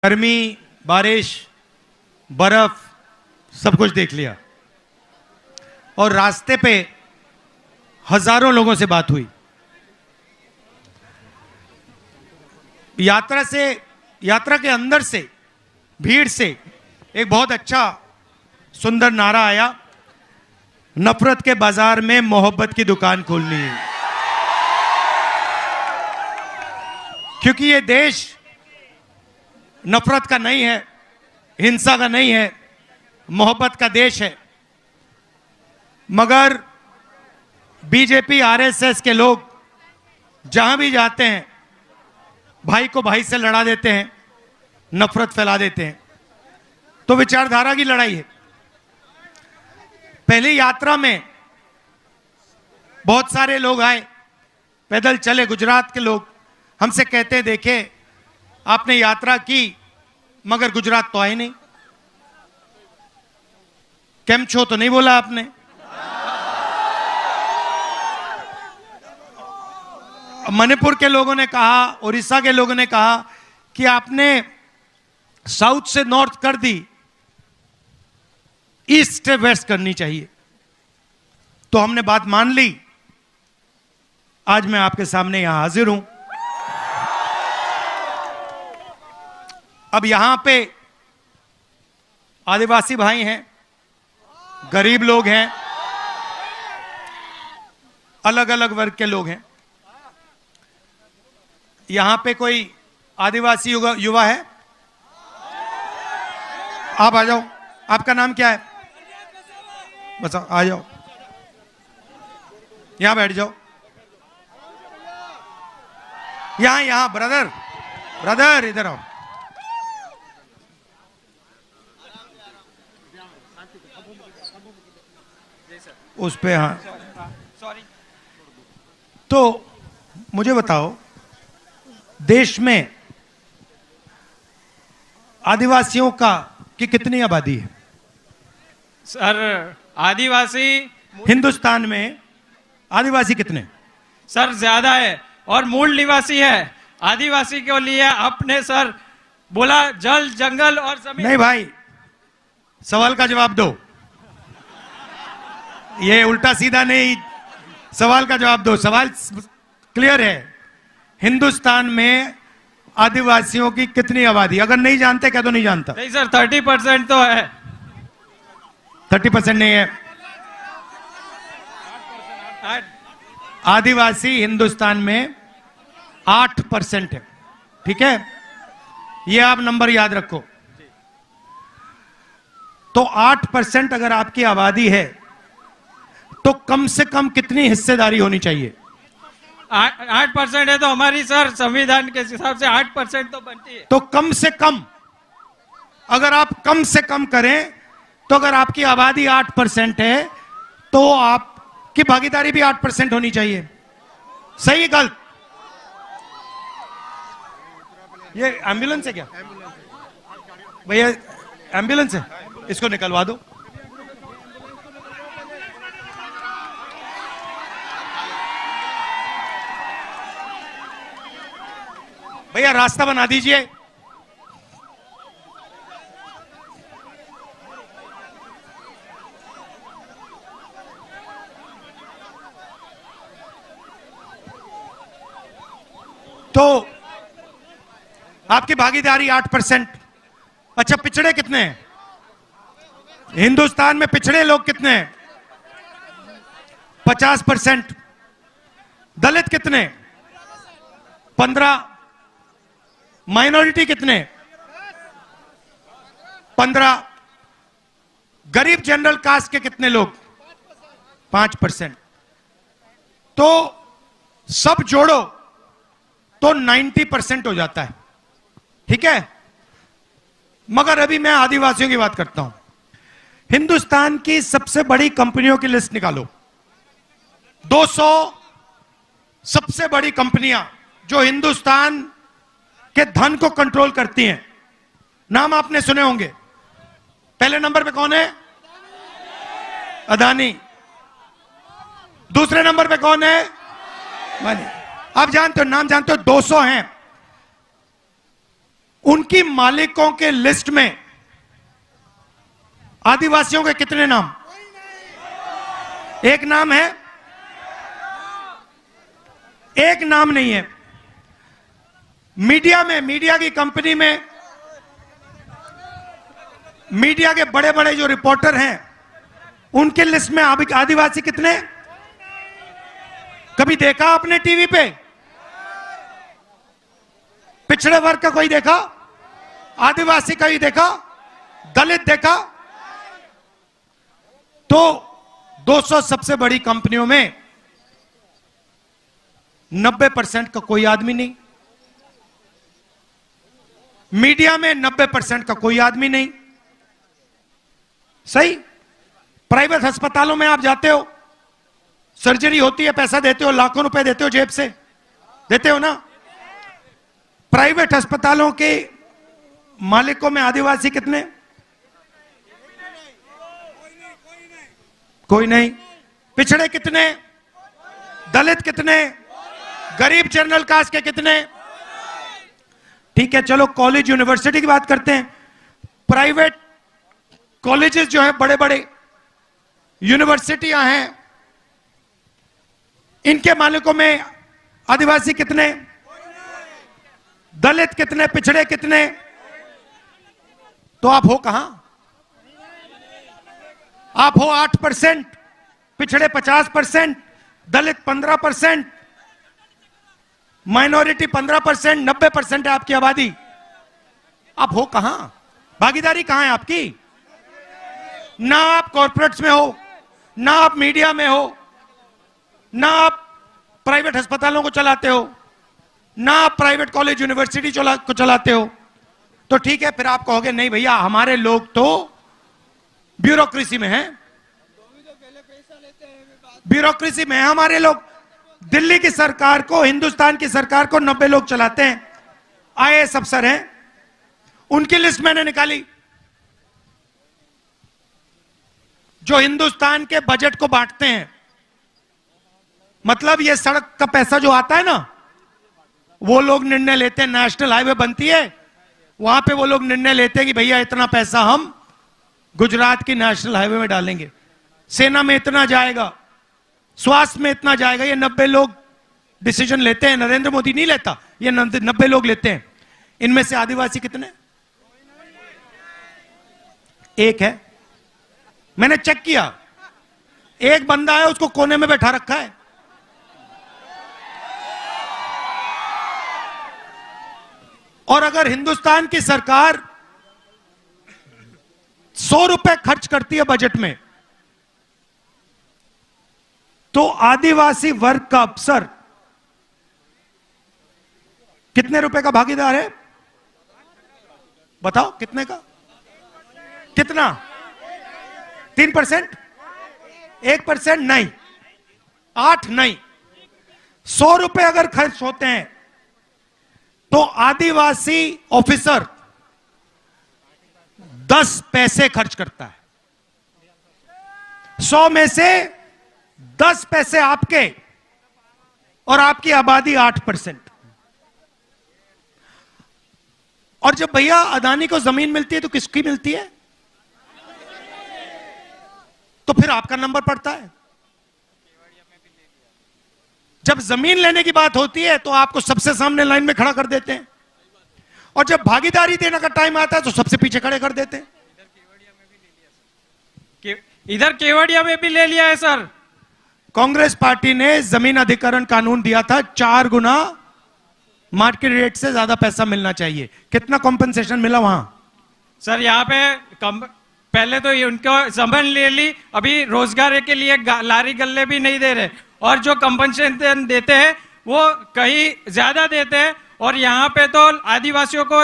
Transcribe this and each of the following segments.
गर्मी, बारिश, बर्फ सब कुछ देख लिया और रास्ते पे हजारों लोगों से बात हुई। यात्रा के अंदर से, भीड़ से एक बहुत अच्छा सुंदर नारा आया, नफरत के बाजार में मोहब्बत की दुकान खोलनी है। क्योंकि ये देश नफरत का नहीं है, हिंसा का नहीं है, मोहब्बत का देश है। मगर बीजेपी, आरएसएस के लोग जहां भी जाते हैं भाई को भाई से लड़ा देते हैं, नफरत फैला देते हैं। तो विचारधारा की लड़ाई है। पहली यात्रा में बहुत सारे लोग आए, पैदल चले, गुजरात के लोग हमसे कहते हैं, देखे आपने यात्रा की मगर गुजरात तो आए नहीं, केम छो तो नहीं बोला आपने। मणिपुर के लोगों ने कहा, उड़ीसा के लोगों ने कहा कि आपने साउथ से नॉर्थ कर दी, ईस्ट से वेस्ट करनी चाहिए। तो हमने बात मान ली। आज मैं आपके सामने यहां हाजिर हूं। अब यहां पे आदिवासी भाई हैं, गरीब लोग हैं, अलग अलग वर्ग के लोग हैं। यहां पे कोई आदिवासी युवा है? आप आ जाओ। आपका नाम क्या है? बस आ जाओ, यहां बैठ जाओ। यहां ब्रदर इधर आओ। उस पे हाँ, तो मुझे बताओ, देश में आदिवासियों की कितनी आबादी है? सर आदिवासी हिंदुस्तान में आदिवासी कितने? सर ज्यादा है और मूल निवासी है। आदिवासी के लिए आपने सर बोला जल, जंगल और जमीन। नहीं भाई, सवाल का जवाब दो। ये उल्टा सीधा नहीं, सवाल का जवाब दो। सवाल क्लियर है। हिंदुस्तान में आदिवासियों की कितनी आबादी? अगर नहीं जानते क्या तो नहीं जानता। नहीं सर, 30% तो है। 30% नहीं है। आदिवासी हिंदुस्तान में 8% है। ठीक है, ये आप नंबर याद रखो। तो 8% अगर आपकी आबादी है तो कम से कम कितनी हिस्सेदारी होनी चाहिए? 8% है तो हमारी सर संविधान के हिसाब से 8% तो बनती है। तो कम से कम, अगर आप कम से कम करें तो अगर आपकी आबादी 8% है तो आपकी भागीदारी भी 8% होनी चाहिए। सही है गलत? ये एम्बुलेंस है क्या भैया? एम्बुलेंस है, इसको निकलवा दो। भैया रास्ता बना दीजिए। तो आपकी भागीदारी 8%। अच्छा, पिछड़े कितने हैं हिंदुस्तान में? पिछड़े लोग कितने हैं? 50%। दलित कितने? 15। माइनॉरिटी कितने? 15। गरीब जनरल कास्ट के कितने लोग? 5%। तो सब जोड़ो तो 90% हो जाता है। ठीक है, मगर अभी मैं आदिवासियों की बात करता हूं। हिंदुस्तान की सबसे बड़ी कंपनियों की लिस्ट निकालो। 200 सबसे बड़ी कंपनियां जो हिंदुस्तान के धन को कंट्रोल करती हैं। नाम आपने सुने होंगे। पहले नंबर पे कौन है? अदानी। दूसरे नंबर पे कौन है? आप जानते हो, नाम जानते हो? 200 हैं। उनकी मालिकों के लिस्ट में आदिवासियों के कितने नाम? एक नाम है, एक नाम नहीं है। मीडिया में, मीडिया की कंपनी में, मीडिया के बड़े बड़े जो रिपोर्टर हैं उनके लिस्ट में आदिवासी कितने? कभी देखा आपने टीवी पे? पिछड़े वर्ग का कोई देखा? आदिवासी का ही देखा? दलित देखा? तो 200 सबसे बड़ी कंपनियों में 90% का कोई आदमी नहीं, मीडिया में 90% का कोई आदमी नहीं। सही? प्राइवेट अस्पतालों में आप जाते हो, सर्जरी होती है, पैसा देते हो, लाखों रुपए देते हो, जेब से देते हो ना। प्राइवेट अस्पतालों के मालिकों में आदिवासी कितने? कोई नहीं। पिछड़े कितने? दलित कितने? गरीब जनरल कास्ट के कितने? ठीक है, चलो कॉलेज यूनिवर्सिटी की बात करते हैं। प्राइवेट कॉलेजेस जो है, बड़े बड़े यूनिवर्सिटियां हैं, इनके मालिकों में आदिवासी कितने? दलित कितने? पिछड़े कितने? तो आप हो कहां? आप हो 8%, पिछड़े 50%, दलित 15%, माइनॉरिटी 15%, 90% है आपकी आबादी। आप हो कहां? भागीदारी कहां है आपकी? ना आप कॉर्पोरेट्स में हो, ना आप मीडिया में हो, ना आप प्राइवेट अस्पतालों को चलाते हो, ना आप प्राइवेट कॉलेज यूनिवर्सिटी को चलाते हो। तो ठीक है, फिर आप कहोगे नहीं भैया हमारे लोग तो ब्यूरोक्रेसी में हैं, ब्यूरोक्रेसी में है हमारे लोग। दिल्ली की सरकार को, हिंदुस्तान की सरकार को 90 लोग चलाते हैं, आईएएस अफसर हैं, उनकी लिस्ट मैंने निकाली। जो हिंदुस्तान के बजट को बांटते हैं, मतलब ये सड़क का पैसा जो आता है ना, वो लोग निर्णय लेते हैं। नेशनल हाईवे बनती है, वहां पे वो लोग निर्णय लेते हैं कि भैया इतना पैसा हम गुजरात की नेशनल हाईवे में डालेंगे, सेना में इतना जाएगा, स्वास्थ्य में इतना जाएगा। ये 90 लोग डिसीजन लेते हैं। नरेंद्र मोदी नहीं लेता, ये 90 लोग लेते हैं। इनमें से आदिवासी कितने? एक है। मैंने चेक किया, एक बंदा है, उसको कोने में बैठा रखा है। और अगर हिंदुस्तान की सरकार 100 रुपए खर्च करती है बजट में, तो आदिवासी वर्ग का अफसर कितने रुपए का भागीदार है? बताओ कितने का? कितना? 3%? 1% नहीं, 8 नहीं, 100 रुपए अगर खर्च होते हैं तो आदिवासी ऑफिसर 10 पैसे खर्च करता है। 100 में से 10 पैसे आपके, और आपकी आबादी 8%। और जब भैया अदानी को जमीन मिलती है तो किसकी मिलती है? तो फिर आपका नंबर पड़ता है। जब जमीन लेने की बात होती है तो आपको सबसे सामने लाइन में खड़ा कर देते हैं, और जब भागीदारी देने का टाइम आता है तो सबसे पीछे खड़े कर देते हैं। इधर केवड़िया में भी ले लिया है सर। कांग्रेस पार्टी ने जमीन अधिग्रहण कानून दिया था, 4 गुना मार्केट रेट से ज्यादा पैसा मिलना चाहिए। कितना कॉम्पेंसेशन मिला वहां? सर यहाँ पे पहले तो उनको जमीन ले ली, अभी रोजगार के लिए लारी गल्ले भी नहीं दे रहे, और जो कंपनसेशन देते हैं वो कहीं ज्यादा देते हैं, और यहाँ पे तो आदिवासियों को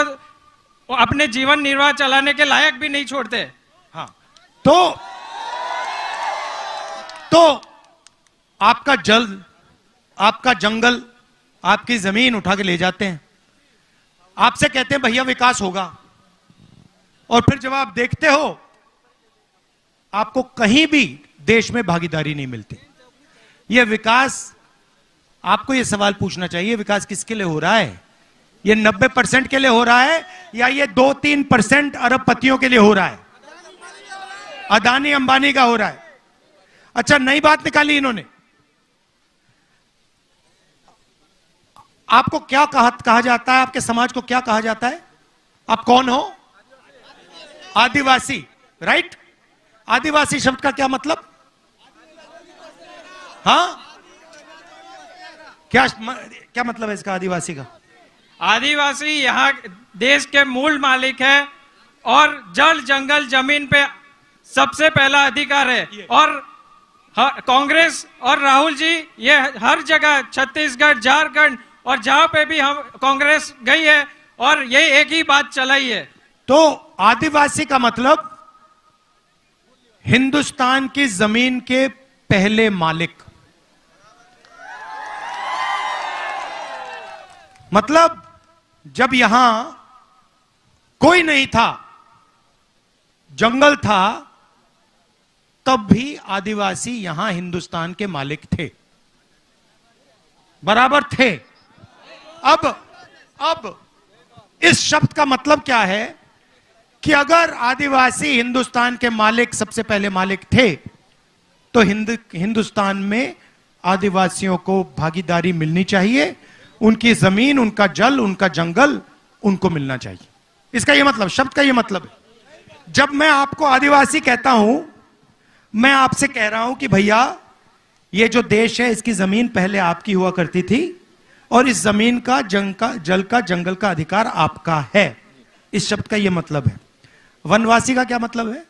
अपने जीवन निर्वाह चलाने के लायक भी नहीं छोड़ते। हाँ, तो आपका जल, आपका जंगल, आपकी जमीन उठा के ले जाते हैं, आपसे कहते हैं भैया विकास होगा, और फिर जब आप देखते हो आपको कहीं भी देश में भागीदारी नहीं मिलती। यह विकास, आपको यह सवाल पूछना चाहिए, विकास किसके लिए हो रहा है? ये 90% के लिए हो रहा है या ये 2-3% अरबपतियों के लिए हो रहा है? अदानी अंबानी का हो रहा है। अच्छा, नई बात निकाली इन्होंने। आपको क्या कहा जाता है? आपके समाज को क्या कहा जाता है? आप कौन हो? आदिवासी, राइट? आदिवासी शब्द का क्या मतलब? हाँ, क्या मतलब है इसका, आदिवासी का? आदिवासी यहाँ देश के मूल मालिक है और जल जंगल जमीन पे सबसे पहला अधिकार है। और कांग्रेस और राहुल जी ये हर जगह, छत्तीसगढ़, झारखंड और जहां पे भी हम कांग्रेस गई है और यही एक ही बात चलाई है। तो आदिवासी का मतलब हिंदुस्तान की जमीन के पहले मालिक। मतलब जब यहां कोई नहीं था, जंगल था, तब भी आदिवासी यहां हिंदुस्तान के मालिक थे, बराबर थे। अब इस शब्द का मतलब क्या है कि अगर आदिवासी हिंदुस्तान के मालिक, सबसे पहले मालिक थे, तो हिंदुस्तान में आदिवासियों को भागीदारी मिलनी चाहिए। उनकी जमीन, उनका जल, उनका जंगल उनको मिलना चाहिए। इसका यह मतलब, शब्द का यह मतलब है। जब मैं आपको आदिवासी कहता हूं, मैं आपसे कह रहा हूं कि भैया ये जो देश है इसकी जमीन पहले आपकी हुआ करती थी और इस जमीन का, जल का, जंगल का अधिकार आपका है। इस शब्द का यह मतलब है। वनवासी का क्या मतलब है?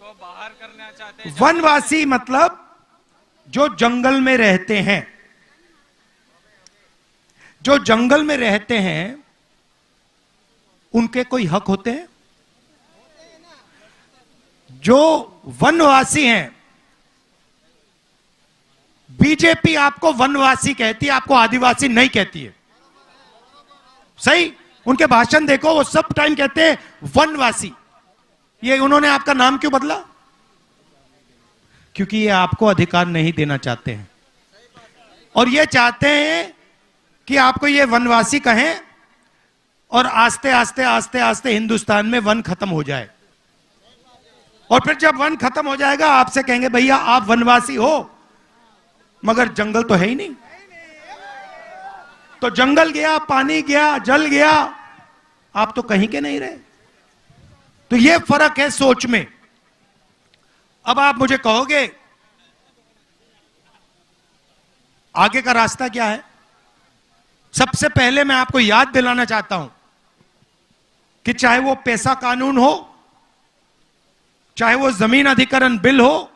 बाहर करना चाहते हैं। वनवासी मतलब जो जंगल में रहते हैं। जो जंगल में रहते हैं उनके कोई हक होते हैं? जो वनवासी हैं, बीजेपी आपको वनवासी कहती है, आपको आदिवासी नहीं कहती है। सही? उनके भाषण देखो, वो सब टाइम कहते हैं वनवासी। ये उन्होंने आपका नाम क्यों बदला? क्योंकि ये आपको अधिकार नहीं देना चाहते हैं और ये चाहते हैं कि आपको ये वनवासी कहें और आस्ते आस्ते आस्ते आस्ते हिंदुस्तान में वन खत्म हो जाए। और फिर जब वन खत्म हो जाएगा आपसे कहेंगे भैया आप वनवासी हो, मगर जंगल तो है ही नहीं। तो जंगल गया, पानी गया, जल गया, आप तो कहीं के नहीं रहे। तो यह फर्क है सोच में। अब आप मुझे कहोगे आगे का रास्ता क्या है? सबसे पहले मैं आपको याद दिलाना चाहता हूं कि चाहे वो पैसा कानून हो, चाहे वो जमीन अधिग्रहण बिल हो,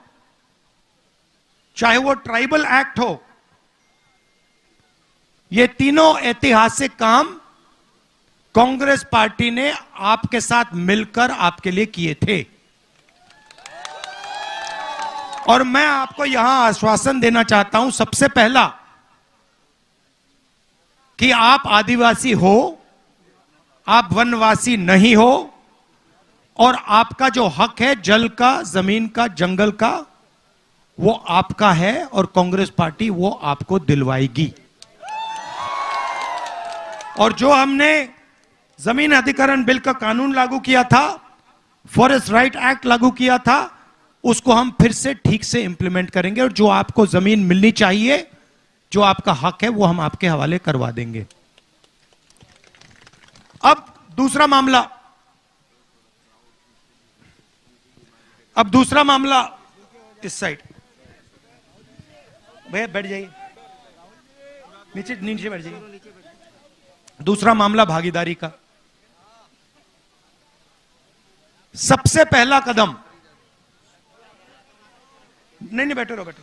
चाहे वो ट्राइबल एक्ट हो, ये तीनों ऐतिहासिक काम कांग्रेस पार्टी ने आपके साथ मिलकर आपके लिए किए थे। और मैं आपको यहां आश्वासन देना चाहता हूं, सबसे पहला, कि आप आदिवासी हो, आप वनवासी नहीं हो और आपका जो हक है जल का, जमीन का, जंगल का, वो आपका है और कांग्रेस पार्टी वो आपको दिलवाएगी। और जो हमने जमीन अधिग्रहण बिल का कानून लागू किया था, फॉरेस्ट राइट एक्ट लागू किया था, उसको हम फिर से ठीक से इंप्लीमेंट करेंगे और जो आपको जमीन मिलनी चाहिए, जो आपका हक है, वो हम आपके हवाले करवा देंगे। अब दूसरा मामला, इस साइड भैया बैठ जाइए, नीचे नीचे बैठ जाइए। दूसरा मामला भागीदारी का। सबसे पहला कदम, नहीं बैठो रहो, बैठो।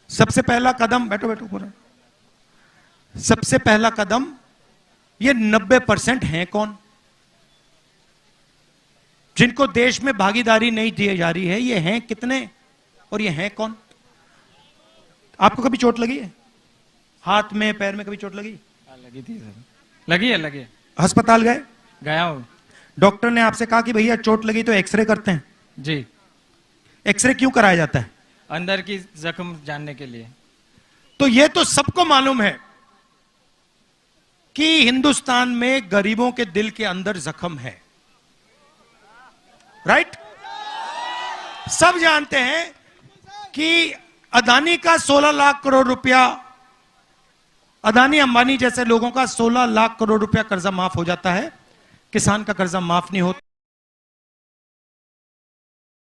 सबसे पहला कदम, बैठो पूरा। सबसे पहला कदम, ये 90% हैं कौन जिनको देश में भागीदारी नहीं दी जा रही है? ये हैं कितने और ये हैं कौन? आपको कभी चोट लगी है? हाथ में, पैर में कभी चोट लगी? लगी थी सर। लगी है। अस्पताल गए? गया हूं। डॉक्टर ने आपसे कहा कि भैया चोट लगी तो एक्सरे करते हैं? जी। एक्सरे क्यों कराया जाता है? अंदर की जख्म जानने के लिए। तो ये तो सबको मालूम है कि हिंदुस्तान में गरीबों के दिल के अंदर जख्म है, राइट? सब जानते हैं कि अदानी का 16 लाख करोड़ रुपया, अदानी अंबानी जैसे लोगों का 16 लाख करोड़ रुपया कर्जा माफ हो जाता है, किसान का कर्जा माफ नहीं होता,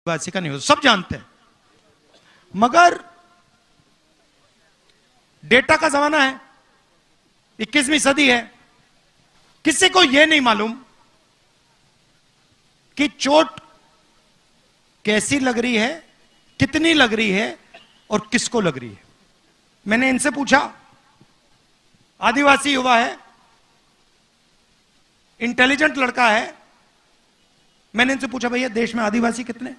आदिवासी का नहीं होता, सब जानते हैं। मगर डेटा का जमाना है, 21वीं सदी है, किसी को यह नहीं मालूम कि चोट कैसी लग रही है, कितनी लग रही है और किसको लग रही है। मैंने इनसे पूछा, आदिवासी युवा है, इंटेलिजेंट लड़का है, मैंने इनसे पूछा भैया देश में आदिवासी कितने?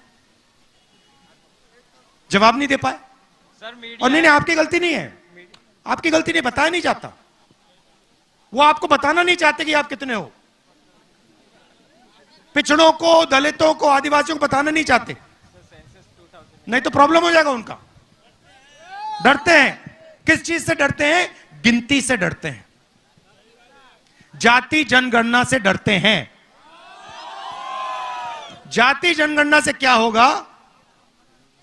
जवाब नहीं दे पाए। सर और नहीं, आपकी गलती नहीं है, आपकी गलती नहीं, बताया नहीं जाता, वो आपको बताना नहीं चाहते कि आप कितने हो। पिछड़ों को, दलितों को, आदिवासियों को बताना नहीं चाहते, नहीं तो प्रॉब्लम हो जाएगा उनका। डरते हैं, किस चीज से डरते हैं? गिनती से डरते हैं, जाति जनगणना से डरते हैं। जाति जनगणना से क्या होगा?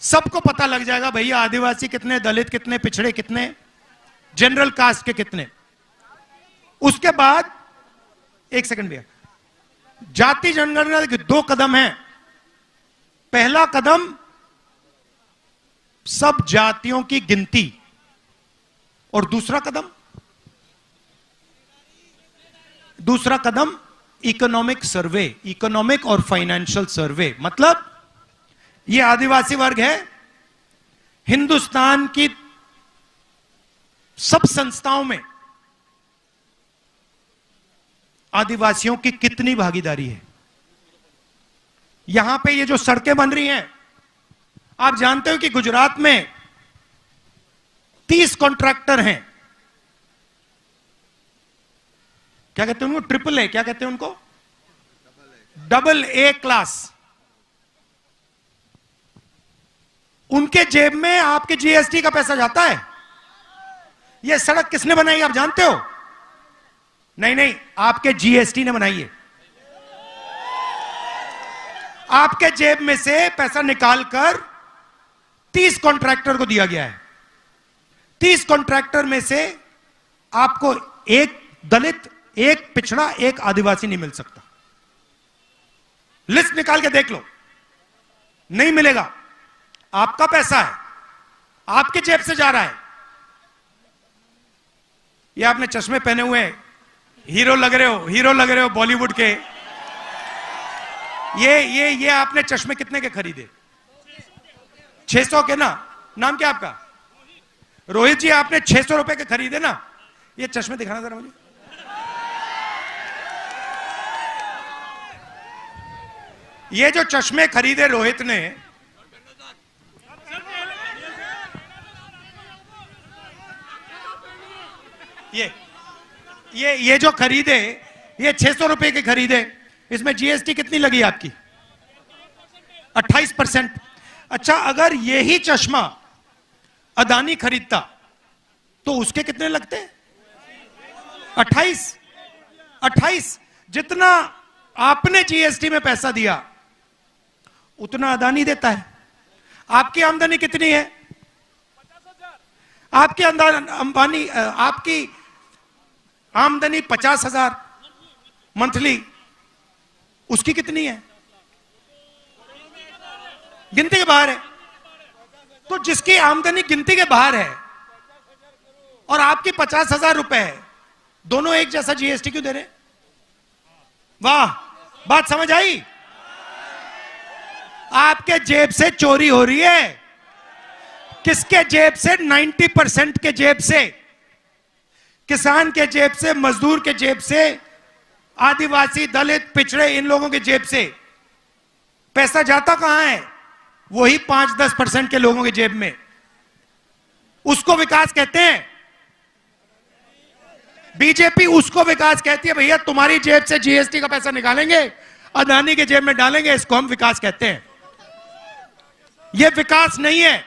सबको पता लग जाएगा भैया आदिवासी कितने, दलित कितने, पिछड़े कितने, जनरल कास्ट के कितने। उसके बाद, एक सेकंड भैया, जाति जनगणना के 2 कदम हैं। पहला कदम सब जातियों की गिनती, और दूसरा कदम इकोनॉमिक सर्वे, इकोनॉमिक और फाइनेंशियल सर्वे। मतलब यह आदिवासी वर्ग है, हिंदुस्तान की सब संस्थाओं में आदिवासियों की कितनी भागीदारी है। यहां पे ये जो सड़कें बन रही हैं, आप जानते हो कि गुजरात में 30 कॉन्ट्रैक्टर हैं। क्या कहते हैं उनको? ट्रिपल ए, क्या कहते हैं उनको? Double A class. उनके जेब में आपके जीएसटी का पैसा जाता है। यह सड़क किसने बनाई आप जानते हो? नहीं, आपके जीएसटी ने बनाई है। आपके जेब में से पैसा निकालकर 30 कॉन्ट्रैक्टर को दिया गया है। 30 कॉन्ट्रैक्टर में से आपको एक दलित, एक पिछड़ा, एक आदिवासी नहीं मिल सकता। लिस्ट निकाल के देख लो, नहीं मिलेगा। आपका पैसा है, आपके जेब से जा रहा है। ये आपने चश्मे पहने हुए हैं, हीरो लग रहे हो बॉलीवुड के। ये आपने चश्मे कितने के खरीदे? 600 के ना? नाम क्या आपका? रोहित जी, आपने 600 रुपए के खरीदे ना? ये चश्मे दिखाना जरा मुझे। ये जो चश्मे खरीदे रोहित ने, ये जो खरीदे, ये 600 रुपए के खरीदे। इसमें जीएसटी कितनी लगी आपकी? 28%। अच्छा, अगर यही चश्मा अदानी खरीदता तो उसके कितने लगते? 28। जितना आपने जीएसटी में पैसा दिया उतना अदानी देता है। आपकी आमदनी कितनी है? आपकी आपकी आमदनी 50,000 मंथली, उसकी कितनी है? गिनती के बाहर है। तो जिसकी आमदनी गिनती के बाहर है और आपकी 50,000 रुपए है, दोनों एक जैसा जीएसटी क्यों दे रहे? वाह, बात समझ आई? आपके जेब से चोरी हो रही है। किसके जेब से? 90% के जेब से, किसान के जेब से, मजदूर के जेब से, आदिवासी, दलित, पिछड़े, इन लोगों के जेब से। पैसा जाता कहां है? वही 5-10% के लोगों के जेब में। उसको विकास कहते हैं। बीजेपी उसको विकास कहती है। भैया तुम्हारी जेब से जीएसटी का पैसा निकालेंगे, अदानी के जेब में डालेंगे, इसको हम विकास कहते हैं। यह विकास नहीं है,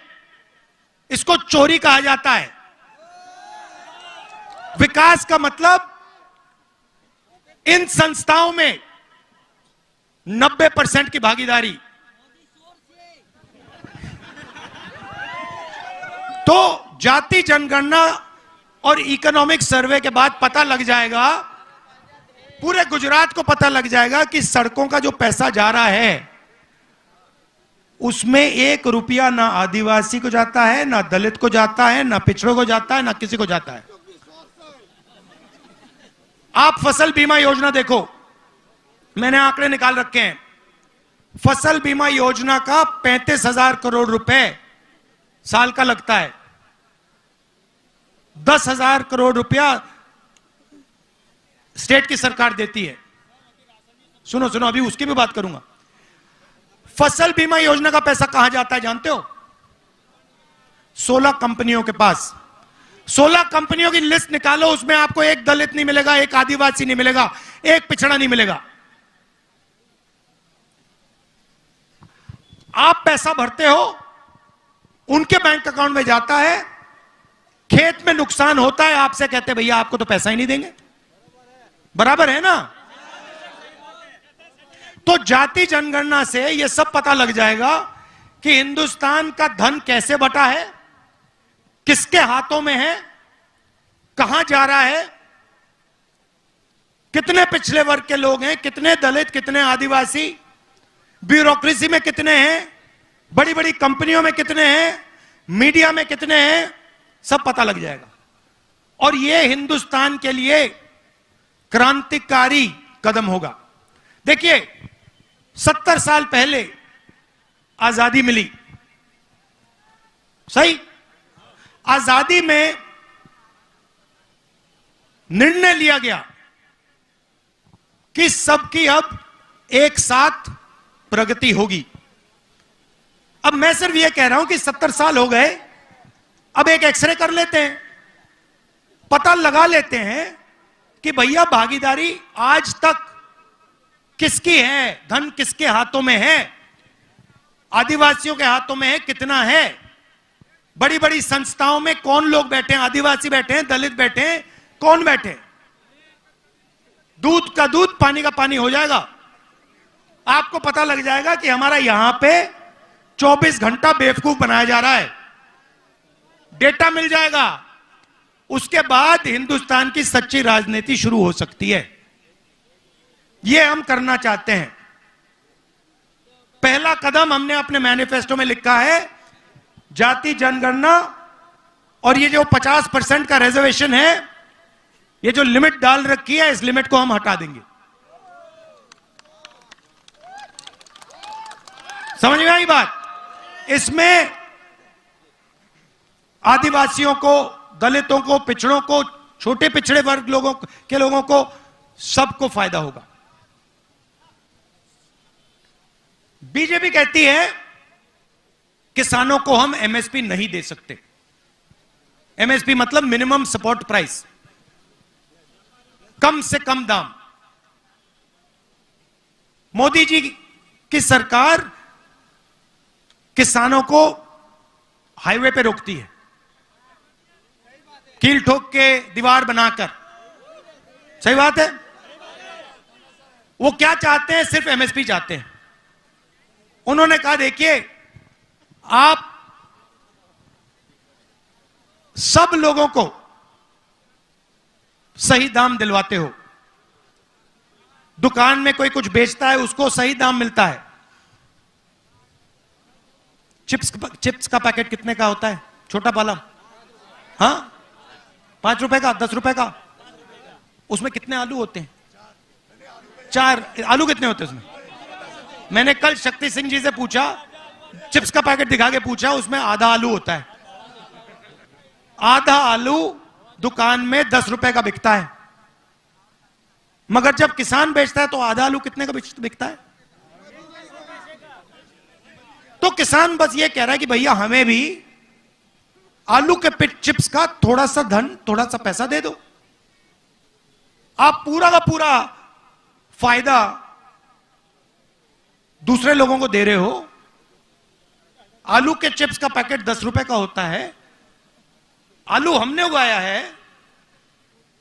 इसको चोरी कहा जाता है। विकास का मतलब इन संस्थाओं में 90% की भागीदारी। तो जाति जनगणना और इकोनॉमिक सर्वे के बाद पता लग जाएगा, पूरे गुजरात को पता लग जाएगा कि सड़कों का जो पैसा जा रहा है उसमें 1 रुपया ना आदिवासी को जाता है, ना दलित को जाता है, ना पिछड़ों को जाता है, ना किसी को जाता है। आप फसल बीमा योजना देखो, मैंने आंकड़े निकाल रखे हैं। फसल बीमा योजना का 35,000 करोड़ रुपए साल का लगता है। 10,000 करोड़ रुपया स्टेट की सरकार देती है। सुनो सुनो, अभी उसकी भी बात करूंगा। फसल बीमा योजना का पैसा कहां जाता है जानते हो? 16 कंपनियों के पास। 16 कंपनियों की लिस्ट निकालो, उसमें आपको एक दलित नहीं मिलेगा, एक आदिवासी नहीं मिलेगा, एक पिछड़ा नहीं मिलेगा। आप पैसा भरते हो, उनके बैंक अकाउंट में जाता है, खेत में नुकसान होता है, आपसे कहते भैया आपको तो पैसा ही नहीं देंगे। बराबर है ना? तो जाति जनगणना से यह सब पता लग जाएगा कि हिंदुस्तान का धन कैसे बटा है, किसके हाथों में है, कहां जा रहा है, कितने पिछड़े वर्ग के लोग हैं, कितने दलित, कितने आदिवासी, ब्यूरोक्रेसी में कितने हैं, बड़ी बड़ी कंपनियों में कितने हैं, मीडिया में कितने हैं, सब पता लग जाएगा। और यह हिंदुस्तान के लिए क्रांतिकारी कदम होगा। देखिए 70 साल पहले आजादी मिली, सही? आजादी में निर्णय लिया गया कि सबकी अब एक साथ प्रगति होगी। अब मैं सिर्फ यह कह रहा हूं कि 70 साल हो गए, अब एक एक्सरे कर लेते हैं, पता लगा लेते हैं कि भैया भागीदारी आज तक किसकी है, धन किसके हाथों में है, आदिवासियों के हाथों में है, कितना है, बड़ी बड़ी संस्थाओं में कौन लोग बैठे हैं, आदिवासी बैठे हैं, दलित बैठे हैं, कौन बैठे? दूध का दूध, पानी का पानी हो जाएगा। आपको पता लग जाएगा कि हमारा यहां पे 24 घंटा बेवकूफ बनाया जा रहा है, डेटा मिल जाएगा। उसके बाद हिंदुस्तान की सच्ची राजनीति शुरू हो सकती है। यह हम करना चाहते हैं। पहला कदम हमने अपने मैनिफेस्टो में लिखा है, जाति जनगणना, और ये जो 50% का रिजर्वेशन है, ये जो लिमिट डाल रखी है, इस लिमिट को हम हटा देंगे। समझ में आई बात? इसमें आदिवासियों को, दलितों को, पिछड़ों को, छोटे पिछड़े वर्ग लोगों को सबको फायदा होगा। बीजेपी कहती है किसानों को हम एमएसपी नहीं दे सकते। एमएसपी मतलब मिनिमम सपोर्ट प्राइस, कम से कम दाम। मोदी जी की सरकार किसानों को हाईवे पे रोकती है, कील ठोक के दीवार बनाकर। सही बात है। वो क्या चाहते हैं? सिर्फ एमएसपी चाहते हैं। उन्होंने कहा देखिए, आप सब लोगों को सही दाम दिलवाते हो, दुकान में कोई कुछ बेचता है उसको सही दाम मिलता है। चिप्स का पैकेट कितने का होता है? छोटा वाला, हाँ, 5 रुपए का, 10 रुपए का। उसमें कितने आलू होते हैं? 4 आलू कितने होते हैं उसमें? मैंने कल शक्ति सिंह जी से पूछा, चिप्स का पैकेट दिखा के पूछा, उसमें आधा आलू होता है। आधा आलू दुकान में 10 रुपए का बिकता है, मगर जब किसान बेचता है तो आधा आलू कितने का बिकता है? तो किसान बस ये कह रहा है कि भैया हमें भी आलू के चिप्स का थोड़ा सा धन, थोड़ा सा पैसा दे दो। आप पूरा का पूरा फायदा दूसरे लोगों को दे रहे हो। आलू के चिप्स का पैकेट 10 रुपए का होता है। आलू हमने उगाया है,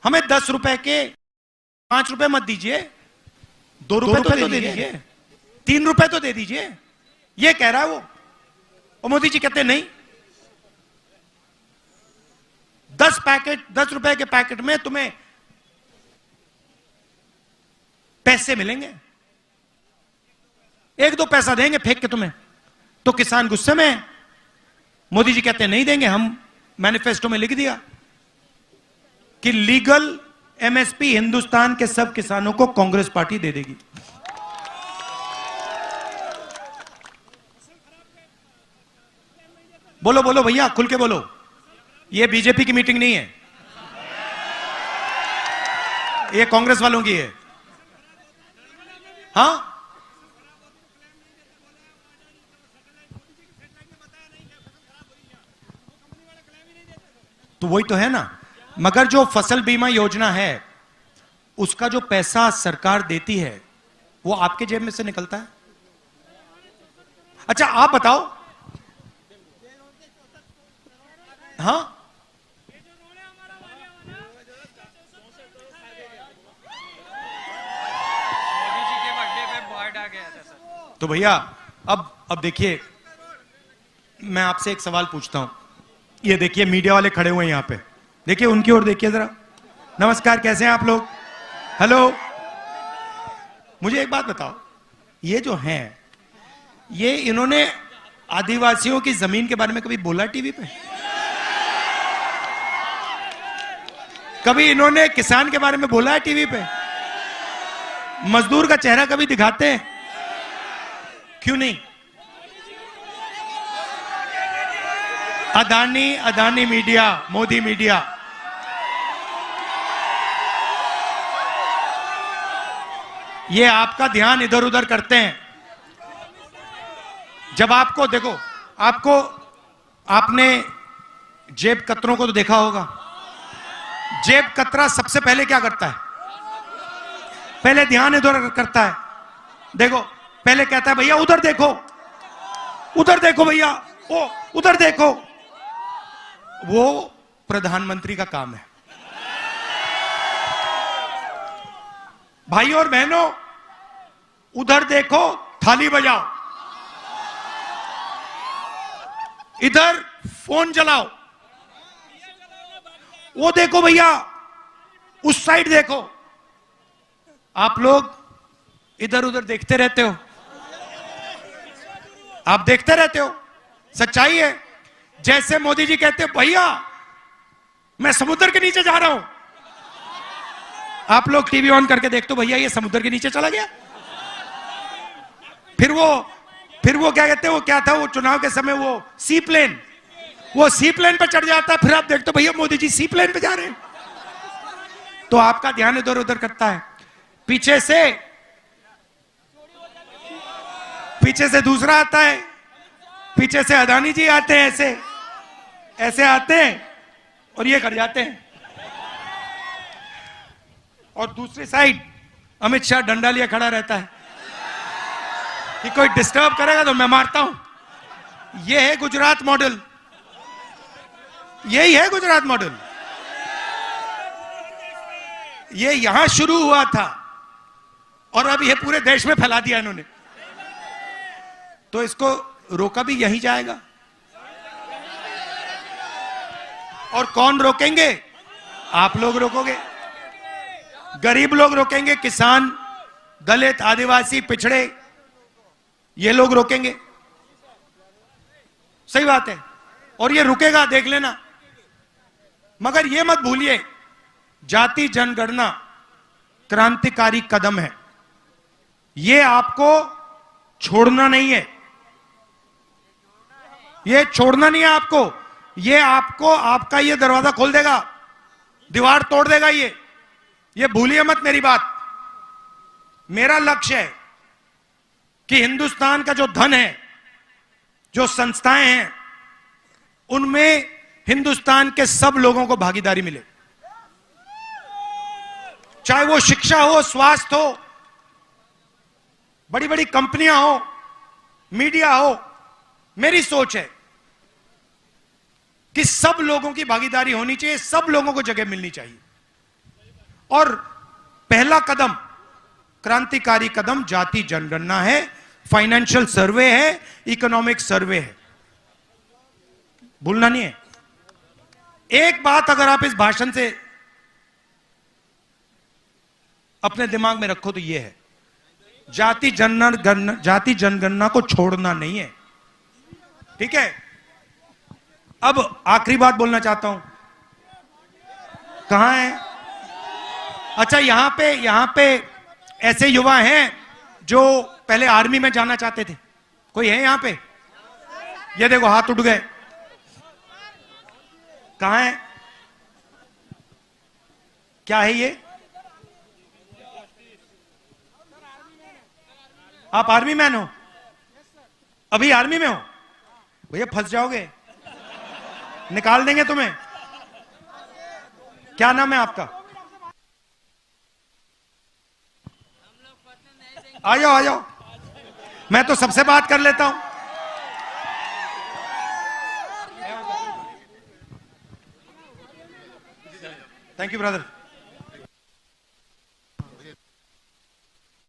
हमें 10 रुपए के 5 रुपए मत दीजिए, 2 रुपए तो दे दीजिए, 3 रुपए तो दे दीजिए, ये कह रहा है वो। और मोदी जी कहते नहीं, 10 रुपए के पैकेट में तुम्हें पैसे मिलेंगे, 1-2 पैसा देंगे फेंक के तुम्हें। तो किसान गुस्से में है। मोदी जी कहते नहीं देंगे, हम मैनिफेस्टो में लिख दिया कि लीगल एमएसपी हिंदुस्तान के सब किसानों को कांग्रेस पार्टी दे देगी। बोलो बोलो भैया, खुल के बोलो, ये बीजेपी की मीटिंग नहीं है, ये कांग्रेस वालों की है। हाँ, तो वही तो है ना। मगर जो फसल बीमा योजना है उसका जो पैसा सरकार देती है वो आपके जेब में से निकलता है। अच्छा आप बताओ, हाँ मोदी जी के बर्थडे पे बॉर्ड आ गया था सर। तो भैया अब देखिए, मैं आपसे एक सवाल पूछता हूं। ये देखिए मीडिया वाले खड़े हुए हैं यहां पे, देखिए उनकी ओर देखिए जरा। नमस्कार, कैसे हैं आप लोग? हेलो, मुझे एक बात बताओ, ये जो हैं ये इन्होंने आदिवासियों की जमीन के बारे में कभी बोला टीवी पे? कभी इन्होंने किसान के बारे में बोला है टीवी पे? मजदूर का चेहरा कभी दिखाते हैं? क्यों नहीं? अदानी मीडिया, मोदी मीडिया, ये आपका ध्यान इधर उधर करते हैं। जब आपको देखो, आपने जेब कतरों को तो देखा होगा। जेब कतरा सबसे पहले क्या करता है? पहले ध्यान इधर करता है। देखो, पहले कहता है भैया उधर देखो, उधर देखो भैया, ओ उधर देखो। वो प्रधानमंत्री का काम है। भाइयों और बहनों, उधर देखो, थाली बजाओ, इधर फोन चलाओ, वो देखो भैया, उस साइड देखो। आप लोग इधर उधर देखते रहते हो, आप देखते रहते हो। सच्चाई है। जैसे मोदी जी कहते भैया मैं समुद्र के नीचे जा रहा हूं, आप लोग टीवी ऑन करके देखते हो भैया ये समुद्र के नीचे चला गया। फिर वो क्या कहते हैं, वो क्या था वो चुनाव के समय, वो सी प्लेन पर चढ़ जाता है। फिर आप देखते हो भैया मोदी जी सी प्लेन पे जा रहे हैं। तो आपका ध्यान इधर उधर करता है। पीछे से दूसरा आता है, पीछे से अदानी जी आते हैं, ऐसे आते हैं और ये कर जाते हैं। और दूसरी साइड अमित शाह डंडा लिए खड़ा रहता है कि कोई डिस्टर्ब करेगा तो मैं मारता हूं। ये है गुजरात मॉडल, यही है गुजरात मॉडल। ये यहां शुरू हुआ था और अब ये पूरे देश में फैला दिया इन्होंने। तो इसको रोका भी यही जाएगा। और कौन रोकेंगे? आप लोग रोकोगे, गरीब लोग रोकेंगे, किसान, दलित, आदिवासी, पिछड़े, ये लोग रोकेंगे। सही बात है। और ये रुकेगा, देख लेना। मगर ये मत भूलिए, जाति जनगणना क्रांतिकारी कदम है। ये आपको छोड़ना नहीं है, ये छोड़ना नहीं है आपको। ये आपको आपका ये दरवाजा खोल देगा, दीवार तोड़ देगा। ये भूलिए मत मेरी बात। मेरा लक्ष्य है कि हिंदुस्तान का जो धन है, जो संस्थाएं हैं, उनमें हिंदुस्तान के सब लोगों को भागीदारी मिले। चाहे वो शिक्षा हो, स्वास्थ्य हो, बड़ी बड़ी कंपनियां हो, मीडिया हो। मेरी सोच है कि सब लोगों की भागीदारी होनी चाहिए, सब लोगों को जगह मिलनी चाहिए। और पहला कदम, क्रांतिकारी कदम जाति जनगणना है, फाइनेंशियल सर्वे है, इकोनॉमिक सर्वे है, भूलना नहीं है। एक बात अगर आप इस भाषण से अपने दिमाग में रखो तो यह है, जाति जनगणना को छोड़ना नहीं है, ठीक है। अब आखिरी बात बोलना चाहता हूं, कहां है? अच्छा, यहां पे ऐसे युवा हैं जो पहले आर्मी में जाना चाहते थे, कोई है यहां पे? ये देखो हाथ उठ गए, कहां है? क्या है ये? आप आर्मी मैन हो? अभी आर्मी में हो? भैया फंस जाओगे, निकाल देंगे तुम्हें। क्या नाम है आपका? आ जाओ आ जाओ, मैं तो सबसे बात कर लेता हूं। Thank you brother.